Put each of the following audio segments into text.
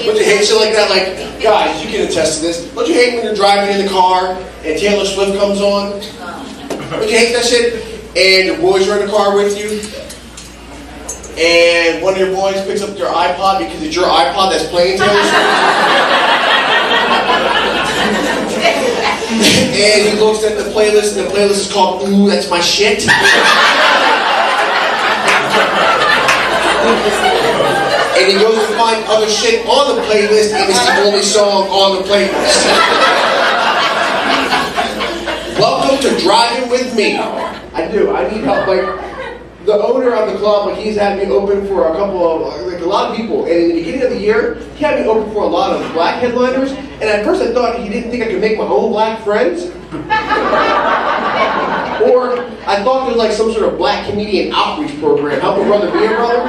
Don't you hate shit like that? Like, guys, you can attest to this. Don't you hate when you're driving in the car and Taylor Swift comes on? Don't you hate that shit? And your boys are in the car with you, and one of your boys picks up your iPod because it's your iPod that's playing Taylor Swift. And he looks at the playlist, and the playlist is called "Ooh, That's My Shit." And he goes to find other shit on the playlist, and it's the only song on the playlist. Welcome to Driving With Me. I do. I need help. Like, the owner of the club, like, he's had me open for a couple of, like, a lot of people. And in the beginning of the year, he had me open for a lot of black headliners. And at first I thought he didn't think I could make my own black friends. Or I thought there was like some sort of black comedian outreach program. Help a brother be a brother.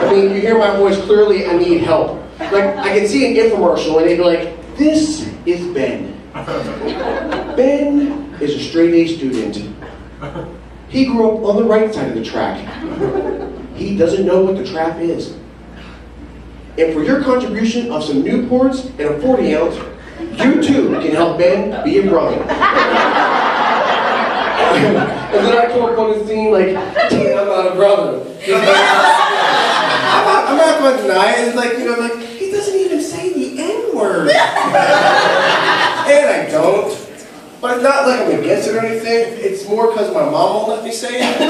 I mean, you hear my voice clearly, I need help. Like, I can see an infomercial and they'd be like, this is Ben. Ben is a straight-A student. He grew up on the right side of the track. He doesn't know what the trap is. And for your contribution of some Newports and a 40-ounce, you too can help Ben be a brother. And then I come up on the scene like, damn, I'm not a brother. I'm not going to deny it. It's like, you know, like, he doesn't even say the N-word. And I don't. But it's not like I'm against it or anything. It's more because my mom won't let me say it.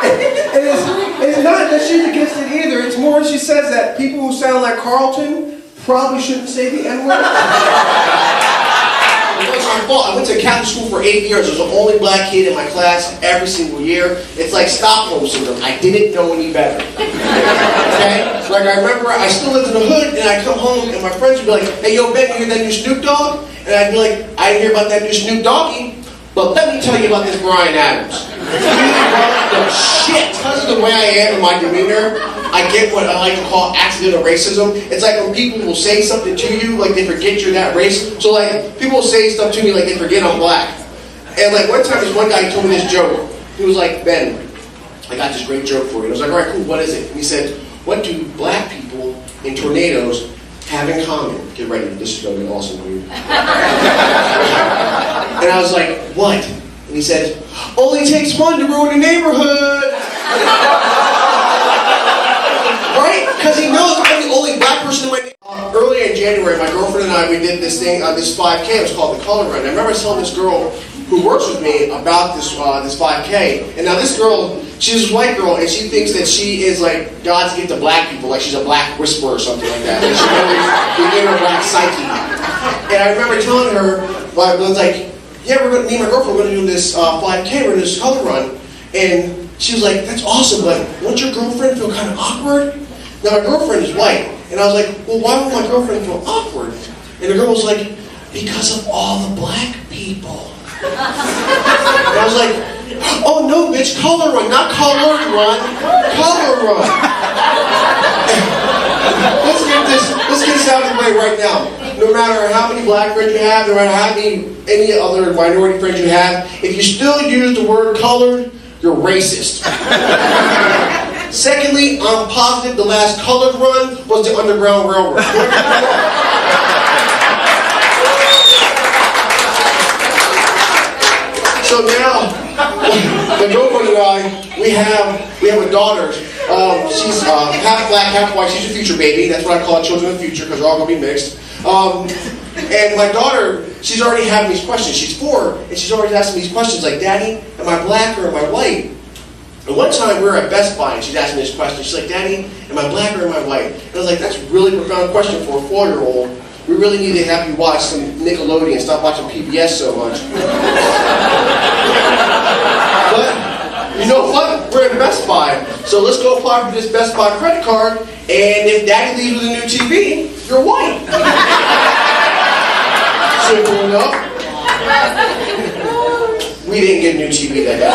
And it's not that she's against it either. It's more she says that people who sound like Carlton probably shouldn't say the N-word. I went to Catholic school for 8 years. I was the only black kid in my class every single year. It's like Stockholm syndrome. I didn't know any better. Okay? Like, I remember I still lived in the hood, and I'd come home, and my friends would be like, hey, yo, Ben, you hear that new Snoop Dogg? And I'd be like, I didn't hear about that new Snoop Doggy, but let me tell you about this Bryan Adams. Shit! Because of the way I am and my demeanor, I get what I like to call accidental racism. It's like when people will say something to you, like they forget you're that race. So like, people will say stuff to me like they forget I'm black. And like one time, this one guy told me this joke. He was like, Ben, I got this great joke for you. And I was like, all right, cool, what is it? And he said, what do black people in tornadoes have in common? Get ready, this is going to be awesome, dude. And I was like, what? And he said, only takes one to ruin a neighborhood. Right? Because he knows I'm the only black person in my neighborhood. Earlier in January, my girlfriend and I, we did this thing, this 5K. It was called the Color Run. And I remember telling this girl who works with me about this 5K. And now this girl, she's this white girl, and she thinks that she is like God's gift to black people, like she's a black whisperer or something like that. And she knows the inner black psyche. And I remember telling her, well, I was like, yeah, me and my girlfriend, we're going to do this 5K, we're going to do this color run. And she was like, that's awesome, but won't your girlfriend feel kind of awkward? Now, my girlfriend is white. And I was like, well, why would my girlfriend feel awkward? And the girl was like, because of all the black people. And I was like, oh, no, bitch, color run, not colored run, color run. Let's get this out of the way right now. No matter how many black friends you have, no matter how many any other minority friends you have, if you still use the word colored, you're racist. Secondly, I'm positive the last colored run was the Underground Railroad. So now, the girlfriend and I, we have a daughter. She's half black, half white. She's a future baby. That's what I call children of the future, because they're all going to be mixed. And my daughter, she's already having these questions. She's 4, and she's already asking these questions like, Daddy, am I black or am I white? And one time we were at Best Buy, and she's asking this question. She's like, Daddy, am I black or am I white? And I was like, that's a really profound question for a 4-year-old. We really need to have you watch some Nickelodeon and stop watching PBS so much. But you know what? We're at Best Buy, so let's go apply for this Best Buy credit card, and if Daddy leaves with a new TV, you're white. Simple enough. We didn't get a new TV that day.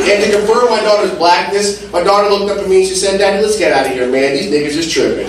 And to confirm my daughter's blackness, my daughter looked up at me and she said, Daddy, let's get out of here, man. These niggas is tripping.